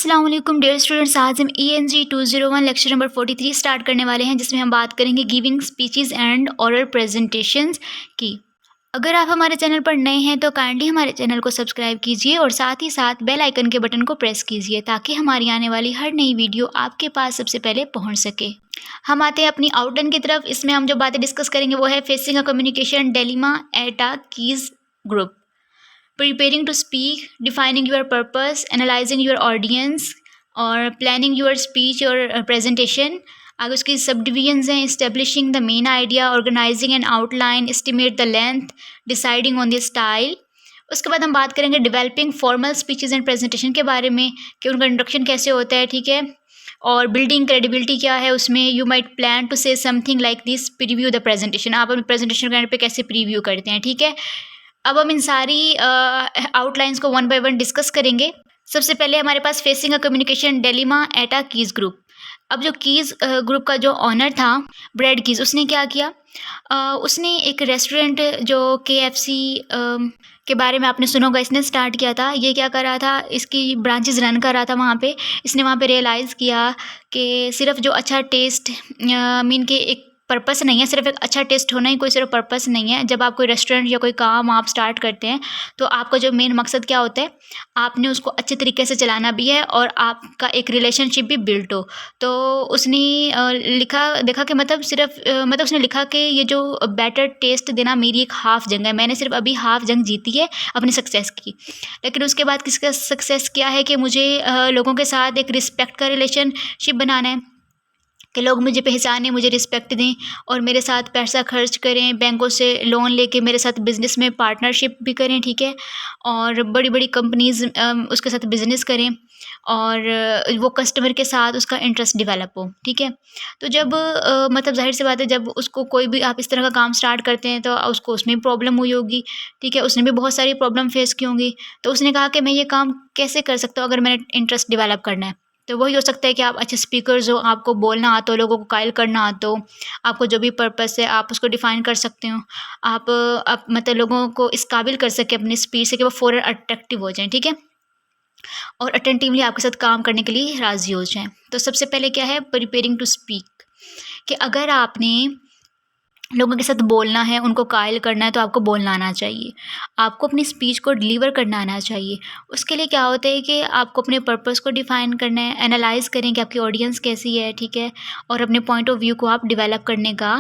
अस्सलाम वालेकुम dear students. आज हम ENG 201 लेक्चर नंबर 43 स्टार्ट करने वाले हैं, जिसमें हम बात करेंगे giving speeches and oral presentations की। अगर आप हमारे चैनल पर नए हैं तो काइंडली हमारे चैनल को सब्सक्राइब कीजिए और साथ ही साथ बेल आइकन के बटन को प्रेस कीजिए ताकि हमारी आने वाली हर नई वीडियो आपके पास सबसे पहले पहुंच सके। हम आते हैं अपनी आउटलाइन की तरफ। इसमें हम जो बातें डिस्कस करेंगे वो है facing a communication dilemma at a keys group, preparing to speak, defining your purpose, analyzing your audience और planning your speech or presentation। आगे उसकी सब डिवीजन्स हैं: establishing the main idea, organizing an outline, estimate the length, deciding on the style। उसके बाद हम बात करेंगे developing formal speeches and presentation के बारे में कि उनका इंट्रोडक्शन कैसे होता है, ठीक है, और बिल्डिंग क्रेडिबिलिटी क्या है उसमें। You might plan to say something like this: preview the presentation. आप अपने प्रेजेंटेशन करने पे कैसे प्रीव्यू करते हैं, ठीक है। अब हम इन सारी आउटलाइंस को वन बाय वन डिस्कस करेंगे। सबसे पहले हमारे पास facing a communication dilemma at a keys group. अब जो कीज ग्रुप का जो ऑनर था ब्रेड कीज, उसने क्या किया, उसने एक रेस्टोरेंट जो KFC के बारे में आपने सुना होगा, इसने स्टार्ट किया था। ये क्या कर रहा था, इसकी ब्रांचेस रन कर रहा था वहाँ पे। इसने वहाँ पे रियलाइज़ किया कि सिर्फ जो अच्छा टेस्ट मीन के एक पर्पस नहीं है, सिर्फ एक अच्छा टेस्ट होना ही कोई सिर्फ पर्पस नहीं है। जब आप कोई रेस्टोरेंट या कोई काम आप स्टार्ट करते हैं तो आपका जो मेन मकसद क्या होता है, आपने उसको अच्छे तरीके से चलाना भी है और आपका एक रिलेशनशिप भी बिल्ड हो। तो उसने लिखा देखा कि मतलब सिर्फ मतलब उसने लिखा कि ये जो बेटर टेस्ट देना मेरी एक हाफ जंग है, मैंने सिर्फ अभी हाफ जंग जीती है अपनी सक्सेस की। लेकिन उसके बाद किसका सक्सेस क्या है कि मुझे लोगों के साथ एक रिस्पेक्ट का रिलेशनशिप बनाना है कि लोग मुझे पहचानें, मुझे रिस्पेक्ट दें और मेरे साथ पैसा खर्च करें, बैंकों से लोन लेके मेरे साथ बिज़नेस में पार्टनरशिप भी करें, ठीक है, और बड़ी बड़ी कंपनीज़ उसके साथ बिज़नेस करें और वो कस्टमर के साथ उसका इंटरेस्ट डेवलप हो, ठीक है। तो जब मतलब ज़ाहिर सी बात है, जब उसको कोई भी आप इस तरह का काम स्टार्ट करते हैं तो उसको उसमें प्रॉब्लम हुई होगी, ठीक है, उसने भी बहुत सारी प्रॉब्लम फेस की होंगी। तो उसने कहा कि मैं ये काम कैसे कर सकता हूँ अगर मैंने इंटरेस्ट डेवलप करना है। तो वही हो सकता है कि आप अच्छे स्पीकर्स हो, आपको बोलना आता हो, लोगों को कायल करना आता हो, आपको जो भी पर्पस है आप उसको डिफ़ाइन कर सकते हो। आप मतलब लोगों को इस काबिल कर सकें अपनी स्पीच से कि वो फ़ौरन अट्रैक्टिव हो जाएँ, ठीक है, और अटेंटिवली आपके साथ काम करने के लिए राज़ी हो जाएँ। तो सबसे पहले क्या है, प्रिपेयरिंग टू स्पीक, कि अगर आपने लोगों के साथ बोलना है, उनको कायल करना है, तो आपको बोलना आना चाहिए। आपको अपनी स्पीच को डिलीवर करना आना चाहिए। उसके लिए क्या होता है कि आपको अपने पर्पस को डिफ़ाइन करना है, एनालाइज़ करें कि आपकी ऑडियंस कैसी है, ठीक है, और अपने पॉइंट ऑफ व्यू को आप डेवलप करने का,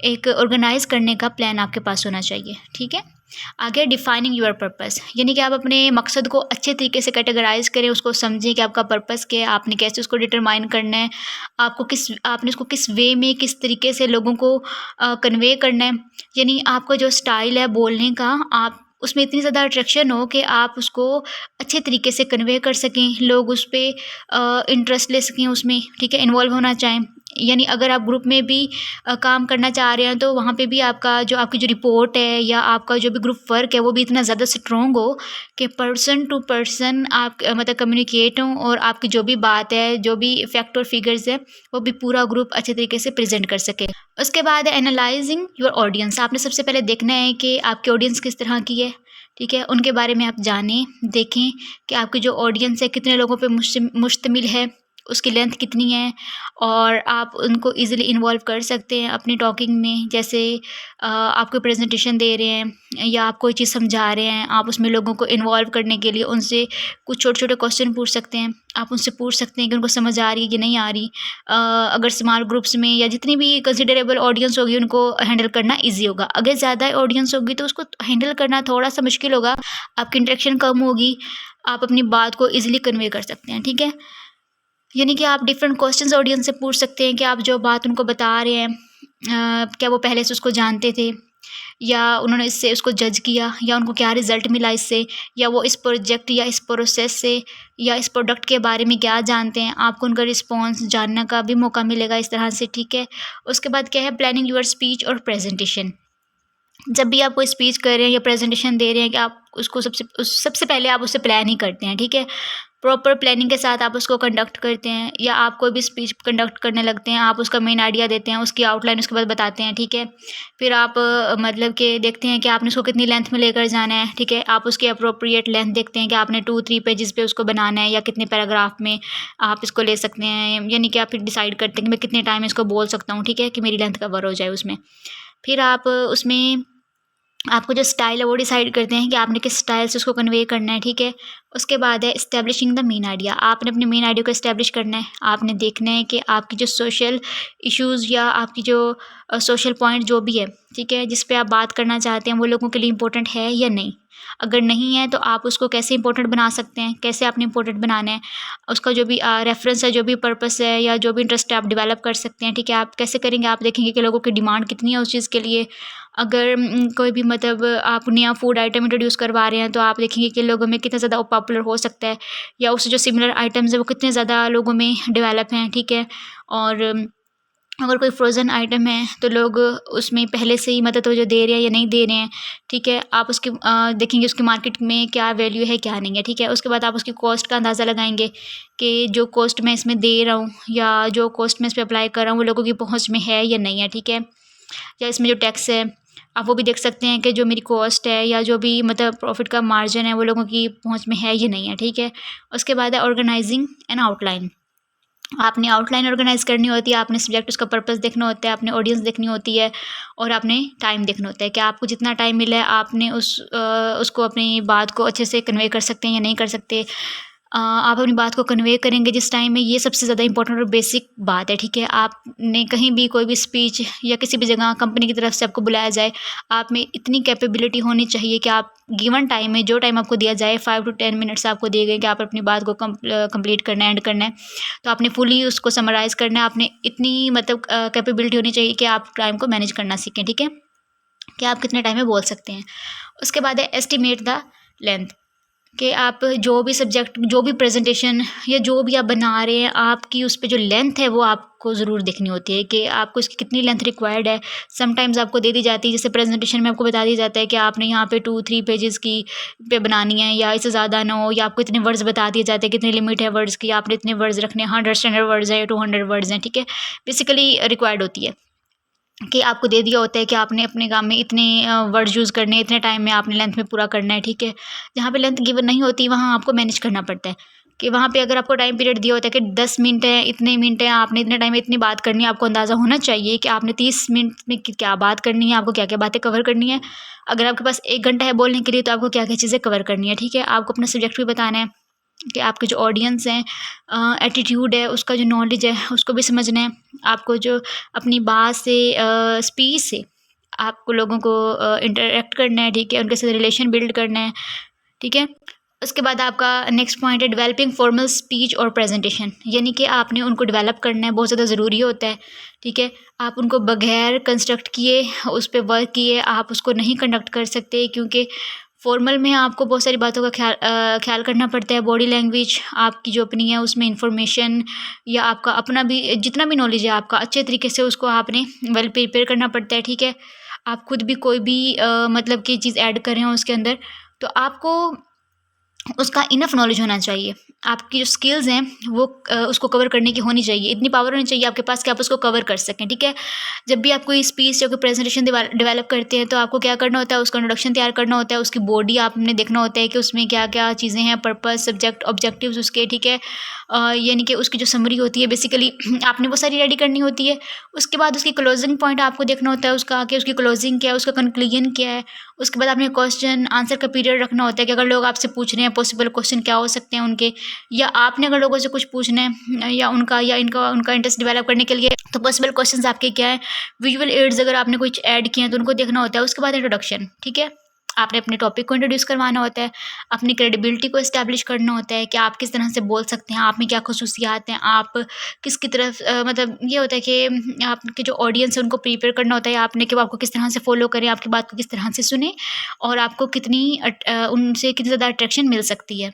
एक ऑर्गेनाइज़ करने का प्लान आपके पास होना चाहिए, ठीक है। आगे डिफाइनिंग योर पर्पस, यानी कि आप अपने मकसद को अच्छे तरीके से कैटेगराइज़ करें, उसको समझें कि आपका पर्पस क्या है, आपने कैसे उसको डिटरमाइन करना है, आपने उसको किस वे में, किस तरीके से लोगों को कन्वे करना है। यानी आपका जो स्टाइल है बोलने का, आप उसमें इतनी ज़्यादा अट्रैक्शन हो कि आप उसको अच्छे तरीके से कन्वे कर सकें, लोग उस पे इंटरेस्ट ले सकें उसमें, ठीक है, इन्वॉल्व होना चाहें। यानी अगर आप ग्रुप में भी काम करना चाह रहे हैं तो वहाँ पे भी आपकी जो रिपोर्ट है या आपका जो भी ग्रुप वर्क है वो भी इतना ज़्यादा स्ट्रॉन्ग हो कि पर्सन टू पर्सन आप मतलब कम्युनिकेट हों और आपकी जो भी बात है, जो भी फैक्ट और फिगर्स है, वो भी पूरा ग्रुप अच्छे तरीके से प्रेजेंट कर सके। उसके बाद एनालाइजिंग योर ऑडियंस, आपने सबसे पहले देखना है कि आपकी ऑडियंस किस तरह की है, ठीक है, उनके बारे में आप जानें, देखें कि आपकी जो ऑडियंस है कितने लोगों पे मुश्तमिल है, उसकी लेंथ कितनी है, और आप उनको ईज़िली इन्वॉल्व कर सकते हैं अपनी टॉकिंग में। जैसे आप कोई प्रेजेंटेशन दे रहे हैं या आप कोई चीज़ समझा रहे हैं, आप उसमें लोगों को इन्वॉल्व करने के लिए उनसे कुछ छोटे-छोटे क्वेश्चन पूछ सकते हैं। आप उनसे पूछ सकते हैं कि उनको समझ आ रही है कि नहीं आ रही। अगर स्मॉल ग्रुप्स में या जितनी भी कंसिडरेबल ऑडियंस होगी उनको हैंडल करना ईज़ी होगा। अगर ज़्यादा ऑडियंस होगी तो उसको हैंडल करना थोड़ा-सा मुश्किल होगा, आपकी इंटरेक्शन कम होगी, आप अपनी बात को ईज़िली कन्वे कर सकते हैं, ठीक है। यानी कि आप डिफरेंट क्वेश्चंस ऑडियंस से पूछ सकते हैं कि आप जो बात उनको बता रहे हैं क्या वो पहले से उसको जानते थे या उन्होंने इससे उसको जज किया या उनको क्या रिज़ल्ट मिला इससे, या वो इस प्रोजेक्ट या इस प्रोसेस से या इस प्रोडक्ट के बारे में क्या जानते हैं। आपको उनका रिस्पॉन्स जानने का भी मौका मिलेगा इस तरह से, ठीक है। उसके बाद क्या है, प्लानिंग योर स्पीच और प्रेजेंटेशन। जब भी आप कोई स्पीच कर रहे हैं या प्रेजेंटेशन दे रहे हैं कि आप उसको सबसे पहले आप उससे प्लान ही करते हैं, ठीक है। प्रॉपर प्लानिंग के साथ आप उसको कंडक्ट करते हैं, या आप कोई भी स्पीच कंडक्ट करने लगते हैं, आप उसका मेन आइडिया देते हैं, उसकी आउटलाइन उसके बाद बताते हैं, ठीक है। फिर आप मतलब कि देखते हैं कि आपने उसको कितनी लेंथ में लेकर जाना है, ठीक है। आप उसकी अप्रोप्रिएट लेंथ देखते हैं कि आपने 2-3 पेजेस पे उसको बनाना है या कितने पैराग्राफ में आप इसको ले सकते हैं, यानी कि आप फिर डिसाइड करते हैं कि मैं कितने टाइम में इसको बोल सकता हूँ, ठीक है, कि मेरी लेंथ कवर हो जाए उसमें। फिर आप उसमें आपको जो स्टाइल है वो डिसाइड करते हैं कि आपने किस स्टाइल से उसको कन्वे करना है, ठीक है। उसके बाद है एस्टेब्लिशिंग द मेन आइडिया। आपने अपने मेन आइडिया को एस्टेब्लिश करना है। आपने देखना है कि आपकी जो सोशल इश्यूज़ या आपकी जो सोशल पॉइंट जो भी है, ठीक है, जिस पे आप बात करना चाहते हैं वो लोगों के लिए इम्पोर्टेंट है या नहीं। अगर नहीं है तो आप उसको कैसे इम्पोर्टेंट बना सकते हैं, कैसे आपने इम्पोर्टेंट बनाना है। उसका जो भी रेफ़रेंस है, जो भी पर्पस है या जो भी इंटरेस्ट है आप डेवलप कर सकते हैं, ठीक है। आप कैसे करेंगे, आप देखेंगे कि लोगों की डिमांड कितनी है उस चीज़ के लिए। अगर कोई भी मतलब आप नया फूड आइटम इंट्रोड्यूस करवा रहे हैं तो आप देखेंगे कि लोगों में कितना ज़्यादा वो पॉपुलर हो सकता है, या उससे जो सिमिलर आइटम्स हैं वो कितने ज़्यादा लोगों में डेवलप हैं, ठीक है। और अगर कोई फ्रोज़न आइटम है तो लोग उसमें पहले से ही मतलब तवज्जो दे रहे हैं या नहीं दे रहे हैं, ठीक है। आप उसकी देखेंगे उसकी मार्केट में क्या वैल्यू है क्या नहीं है, ठीक है। उसके बाद आप उसकी कॉस्ट का अंदाज़ा लगाएंगे कि जो कॉस्ट मैं इसमें दे रहा हूँ या जो कॉस्ट मैं इस पे अप्लाई कर रहा हूँ वो लोगों की पहुँच में है या नहीं है, ठीक है। या इसमें जो टैक्स है आप वो भी देख सकते हैं कि जो मेरी कॉस्ट है या जो भी मतलब प्रॉफिट का मार्जिन है वो लोगों की पहुंच में है या नहीं है, ठीक है। उसके बाद है ऑर्गेनाइजिंग एन आउटलाइन। आपने आउटलाइन ऑर्गेनाइज करनी होती है, आपने सब्जेक्ट उसका पर्पस देखना होता है, आपने ऑडियंस देखनी होती है और आपने टाइम देखना होता है कि आपको जितना टाइम मिला है आपने उसको अपनी बात को अच्छे से कन्वे कर सकते हैं या नहीं कर सकते। आप अपनी बात को कन्वे करेंगे जिस टाइम में, ये सबसे ज़्यादा इंपॉर्टेंट और बेसिक बात है, ठीक है। आपने कहीं भी कोई भी स्पीच या किसी भी जगह कंपनी की तरफ से आपको बुलाया जाए, आप में इतनी कैपेबिलिटी होनी चाहिए कि आप गिवन टाइम में जो टाइम आपको दिया जाए 5 टू 10 मिनट्स आपको दिए गए कि आप अपनी बात को कंप्लीट करना है, एंड करना है, तो आपने फुली उसको समराइज़ करना है। आपने इतनी मतलब कैपेबिलिटी होनी चाहिए कि आप टाइम को मैनेज करना सीखें, ठीक है, कि आप कितने टाइम में बोल सकते हैं। उसके बाद है एस्टिमेट द लेंथ, कि आप जो भी सब्जेक्ट, जो भी प्रेजेंटेशन या जो भी आप बना रहे हैं, आपकी उस पे जो लेंथ है वो आपको ज़रूर देखनी होती है कि आपको इसकी कितनी लेंथ रिक्वायर्ड है। समटाइम्स आपको दे दी जाती है, जैसे प्रेजेंटेशन में आपको बता दिया जाता है कि आपने यहाँ पे 2-3 पेजेस की पे बनानी है या इससे ज़्यादा ना हो, या आपको इतने वर्ड्स बता दिए जाते हैं, कितनी लिमिट है वर्ड्स की, आपने इतने वर्ड्स रखने हैं, 100 स्टैंडर्ड वर्ड्स है, 200 वर्ड्स हैं, ठीक है। बेसिकली रिक्वायर्ड होती है कि आपको दे दिया होता है कि आपने अपने काम में इतने वर्ड्स यूज़ करने हैं, इतने टाइम में आपने लेंथ में पूरा करना है, ठीक है। जहाँ पे लेंथ गिवन नहीं होती वहाँ आपको मैनेज करना पड़ता है कि वहाँ पे अगर आपको टाइम पीरियड दिया होता है कि 10 मिनट है, इतने मिनट है, आपने इतने टाइम में इतनी बात करनी है, आपको अंदाज़ा होना चाहिए कि आपने 30 मिनट में क्या बात करनी है, आपको क्या-क्या बातें कवर करनी है। अगर आपके पास 1 घंटा है बोलने के लिए तो आपको क्या-क्या चीज़ें कवर करनी है, ठीक है। आपको अपना सब्जेक्ट भी बताना है कि आपके जो ऑडियंस हैं, एटीट्यूड है, उसका जो नॉलेज है उसको भी समझना है। आपको जो अपनी बात से स्पीच से आपको लोगों को इंटरेक्ट करना है, ठीक है, उनके साथ रिलेशन बिल्ड करना है, ठीक है। उसके बाद आपका नेक्स्ट पॉइंट है डेवलपिंग फॉर्मल स्पीच और प्रेजेंटेशन, यानी कि आपने उनको डेवलप करना है, बहुत ज़्यादा ज़रूरी होता है, ठीक है। आप उनको बगैर कंस्ट्रक्ट किए, उस पे वर्क किए आप उसको नहीं कंडक्ट कर सकते, क्योंकि फॉर्मल में आपको बहुत सारी बातों का ख्याल करना पड़ता है। बॉडी लैंग्वेज आपकी जो अपनी है उसमें इंफॉर्मेशन या आपका अपना भी जितना भी नॉलेज है आपका, अच्छे तरीके से उसको आपने वेल प्रिपेयर करना पड़ता है, ठीक है। आप खुद भी कोई भी मतलब की चीज़ ऐड कर रहे हो उसके अंदर, तो आपको उसका इनफ नॉलेज होना चाहिए। आपकी जो स्किल्स हैं वो उसको कवर करने की होनी चाहिए, इतनी पावर होनी चाहिए आपके पास कि आप उसको कवर कर सकें, ठीक है। जब भी आप कोई स्पीच या कोई प्रेजेंटेशन डेवलप करते हैं तो आपको क्या करना होता है, उसका इंट्रोडक्शन तैयार करना होता है, उसकी बॉडी आपने देखना होता है कि उसमें क्या-क्या चीज़ें हैं, पर्पस, सब्जेक्ट, ऑब्जेक्टिव्स उसके, ठीक है। यानी कि उसकी जो समरी होती है बेसिकली आपने वो सारी रेडी करनी होती है। उसके बाद उसकी क्लोजिंग पॉइंट आपको देखना होता है उसका, कि उसकी क्लोजिंग क्या है, उसका कंक्लूजन क्या है। उसके बाद आपने क्वेश्चन आंसर का पीरियड रखना होता है कि अगर लोग आपसे पूछ रहे हैं पॉसिबल क्वेश्चन क्या हो सकते हैं उनके, या आपने अगर लोगों से कुछ पूछना है या उनका या इनका उनका इंटरेस्ट डेवलप करने के लिए, तो पॉसिबल क्वेश्चंस आपके क्या है। विजुअल एड्स अगर आपने कुछ ऐड किए हैं तो उनको देखना होता है। उसके बाद इंट्रोडक्शन, ठीक है। आपने अपने टॉपिक को इंट्रोड्यूस करवाना होता है, अपनी क्रेडिबिलिटी को एस्टैब्लिश करना होता है कि आप किस तरह से बोल सकते हैं, आप में क्या खसूसियात हैं, आप किसकी तरफ मतलब ये होता है कि आपके जो ऑडियंस है उनको प्रिपेयर करना होता है आपने कि वो आपको किस तरह से फॉलो करें, आपकी बात को किस तरह से सुने और आपको कितनी उनसे कितनी ज़्यादा अट्रैक्शन मिल सकती है।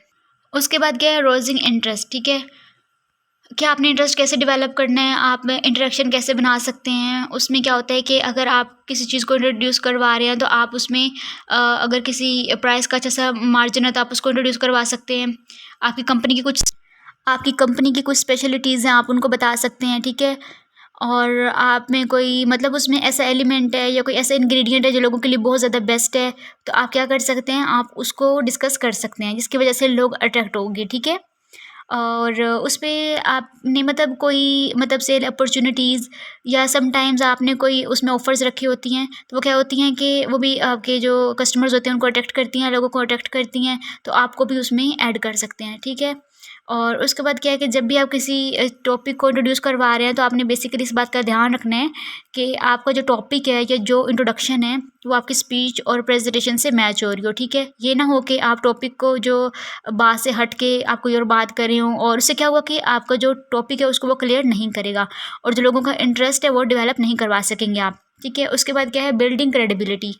उसके बाद क्या है, रोजिंग इंटरेस्ट, ठीक है। कि आपने इंटरेस्ट कैसे डेवलप करना है, आप में इंटरेक्शन कैसे बना सकते हैं। उसमें क्या होता है कि अगर आप किसी चीज़ को इंट्रोड्यूस करवा रहे हैं तो आप उसमें अगर किसी प्राइस का अच्छा-सा मार्जिन है तो आप उसको इंट्रोड्यूस करवा सकते हैं। आपकी कंपनी की कुछ आपकी कंपनी की कुछ स्पेशलिटीज़ हैं, आप उनको बता सकते हैं, ठीक है? और आप में कोई मतलब उसमें ऐसा एलिमेंट है या कोई ऐसा इंग्रीडिएंट है जो लोगों के लिए बहुत ज़्यादा बेस्ट है, तो आप क्या कर सकते हैं, आप उसको डिस्कस कर सकते हैं, जिसकी वजह से लोग अट्रैक्ट होंगे, ठीक है? और उसपे आपने मतलब कोई मतलब सेल अपॉर्च्युनिटीज़ या समटाइम्स आपने कोई उसमें ऑफ़र्स रखी होती हैं, तो वो क्या होती हैं कि वो भी आपके जो कस्टमर्स होते हैं उनको अट्रैक्ट करती हैं, लोगों को अट्रैक्ट करती हैं, तो आपको भी उसमें ऐड कर सकते हैं, ठीक है? और उसके बाद क्या है कि जब भी आप किसी टॉपिक को इंट्रोड्यूस करवा रहे हैं, तो आपने बेसिकली इस बात का ध्यान रखना है कि आपका जो टॉपिक है या जो इंट्रोडक्शन है, वो आपकी स्पीच और प्रेज़ेंटेशन से मैच हो रही हो, ठीक है? ये ना हो कि आप टॉपिक को जो बात से हट के आप कोई और बात कर रहे हों और उससे क्या हुआ कि आपका जो टॉपिक है उसको वो क्लियर नहीं करेगा और जो लोगों का इंटरेस्ट है वो डेवलप नहीं करवा सकेंगे आप, ठीक है? उसके बाद क्या है बिल्डिंग क्रेडिबिलिटी।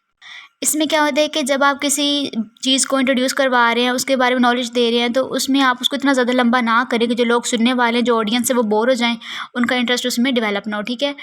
इसमें क्या होता है कि जब आप किसी चीज़ को इंट्रोड्यूस करवा रहे हैं, उसके बारे में नॉलेज दे रहे हैं, तो उसमें आप उसको इतना ज़्यादा लंबा ना करें कि जो लोग सुनने वाले हैं, जो ऑडियंस है, वो बोर हो जाएँ, उनका इंटरेस्ट उसमें डेवलप ना हो, ठीक है?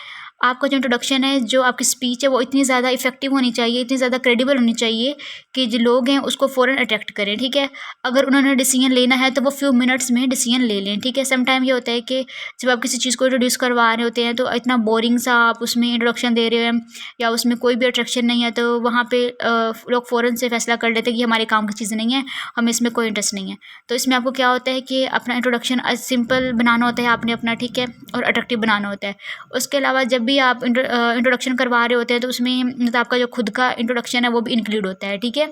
आपका जो इंट्रोडक्शन है, जो आपकी स्पीच है, वो इतनी ज़्यादा इफ़ेक्टिव होनी चाहिए, इतनी ज़्यादा क्रेडिबल होनी चाहिए कि जो लोग हैं, उसको फ़ौरन अट्रैक्ट करें, ठीक है? अगर उन्होंने डिसीज़न लेना है, तो वो फ्यू मिनट्स में डिसीज़न ले लें, ठीक है? सम टाइम ये होता है कि जब आप किसी चीज़ को इंट्रोड्यूस करवा रहे होते हैं, तो इतना बोरिंग सा आप उसमें इंट्रोडक्शन दे रहे हैं या उसमें कोई भी अट्रैक्शन नहीं है, तो वहाँ पे लोग फ़ौरन से फ़ैसला कर लेते हैं कि ये हमारे काम की चीज़ नहीं है, हमें इसमें कोई इंटरेस्ट नहीं है। तो इसमें आपको क्या होता है कि अपना इंट्रोडक्शन सिंपल बनाना होता है आपने अपना, ठीक है? और अट्रैक्टिव बनाना होता है। उसके अलावा जब भी आप इंट्रोडक्शन करवा रहे होते हैं, तो उसमें मतलब आपका जो खुद का इंट्रोडक्शन है, वो भी इंक्लूड होता है, ठीक है?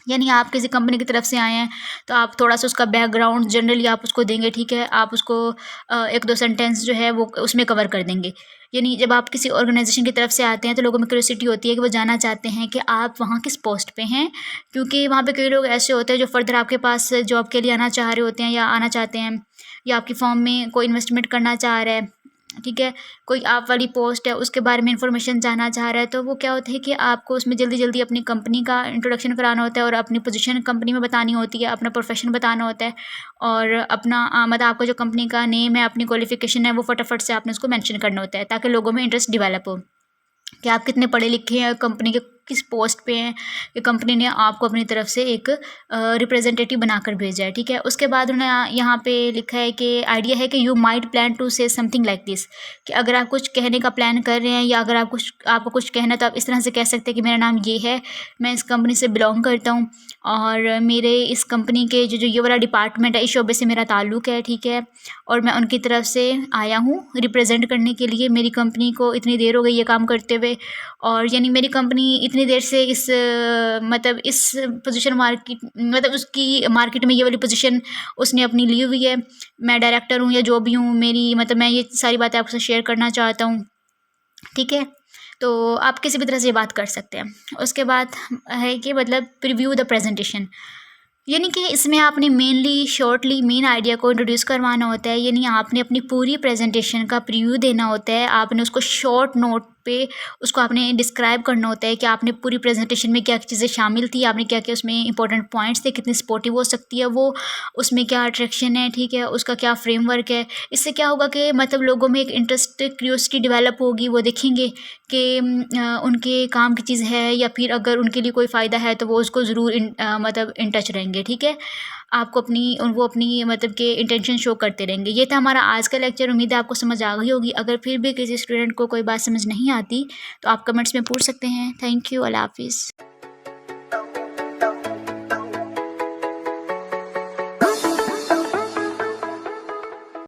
यानी आप किसी कंपनी की तरफ से आए हैं, तो आप थोड़ा-सा उसका बैकग्राउंड जनरली आप उसको देंगे, ठीक है? आप उसको 1-2 सेंटेंस जो है वो उसमें कवर कर देंगे। यानी जब आप किसी ऑर्गेनाइज़ेशन की तरफ से आते हैं, तो लोगों में क्यूरियोसिटी होती है कि वो जानना चाहते हैं कि आप वहाँ किस पोस्ट पे हैं, क्योंकि वहाँ पे कई लोग ऐसे होते हैं जो फर्दर आपके पास जॉब के लिए आना चाह रहे होते हैं या आना चाहते हैं या आपकी फर्म में कोई इन्वेस्टमेंट करना चाह रहा है, ठीक है? कोई आप वाली पोस्ट है उसके बारे में इन्फॉर्मेशन जानना चाह रहा है, तो वो क्या होता है कि आपको उसमें जल्दी-जल्दी अपनी कंपनी का इंट्रोडक्शन कराना होता है और अपनी पोजीशन कंपनी में बतानी होती है, अपना प्रोफ़ेशन बताना होता है और अपना मतलब आपका जो कंपनी का नेम है, अपनी क्वालिफ़िकेशन है, वो फटाफट से आपने उसको मेंशन करना होता है, ताकि लोगों में इंटरेस्ट डेवलप हो। कि आप कितने पढ़े लिखे हैं, कंपनी के किस पोस्ट पे हैं, कि कंपनी ने आपको अपनी तरफ से एक रिप्रेजेंटेटिव बनाकर भेजा है, ठीक है? उसके बाद उन्होंने यहाँ पे लिखा है कि आइडिया है कि you might plan to say something like this, कि अगर आप कुछ कहने का प्लान कर रहे हैं या अगर आपको कुछ कहना है तो आप इस तरह से कह सकते हैं कि मेरा नाम ये है, मैं इस कंपनी से बिलॉन्ग करता हूँ और मेरे इस कंपनी के जो जो ये वाला डिपार्टमेंट है, इस शोबे से मेरा ताल्लुक़ है, ठीक है? और मैं उनकी तरफ से आया हूँ रिप्रेजेंट करने के लिए, मेरी कंपनी को इतनी देर हो गई ये काम करते हुए और यानी मेरी कंपनी इतनी देर से इस मतलब इस पोजीशन मार्केट मतलब उसकी मार्केट में ये वाली पोजीशन उसने अपनी ली हुई है। मैं डायरेक्टर हूँ या जो भी हूँ, मेरी मतलब मैं ये सारी बातें आपसे शेयर करना चाहता हूँ, ठीक है? तो आप किसी भी तरह से ये बात कर सकते हैं। उसके बाद है कि मतलब प्रीव्यू द प्रेज़ेंटेशन, यानी कि इसमें आपने मेनली शॉर्टली मेन आइडिया को इंट्रोड्यूस करवाना होता है, यानी आपने अपनी पूरी प्रेजेंटेशन का प्रीव्यू देना होता है, आपने उसको शॉर्ट नोट पे उसको आपने डिस्क्राइब करना होता है कि आपने पूरी प्रेजेंटेशन में क्या चीज़ें शामिल थी, आपने क्या-क्या उसमें इंपॉर्टेंट पॉइंट्स थे, कितनी सपोर्टिव हो सकती है वो, उसमें क्या अट्रैक्शन है, ठीक है? उसका क्या फ्रेमवर्क है। इससे क्या होगा कि मतलब लोगों में एक इंटरेस्ट, क्यूरियोसिटी डेवलप होगी, वो देखेंगे कि उनके काम की चीज़ है या फिर अगर उनके लिए कोई फ़ायदा है तो वो उसको ज़रूर मतलब इन टच रहेंगे, ठीक है? आपको वो अपनी मतलब कि इंटेंशन शो करते रहेंगे। ये था हमारा आज का लेक्चर, उम्मीद है आपको समझ आ गई होगी। अगर फिर भी किसी स्टूडेंट को कोई बात समझ नहीं आती, तो आप कमेंट्स में पूछ सकते हैं। थैंक यू, अल्लाह हाफ़िज़।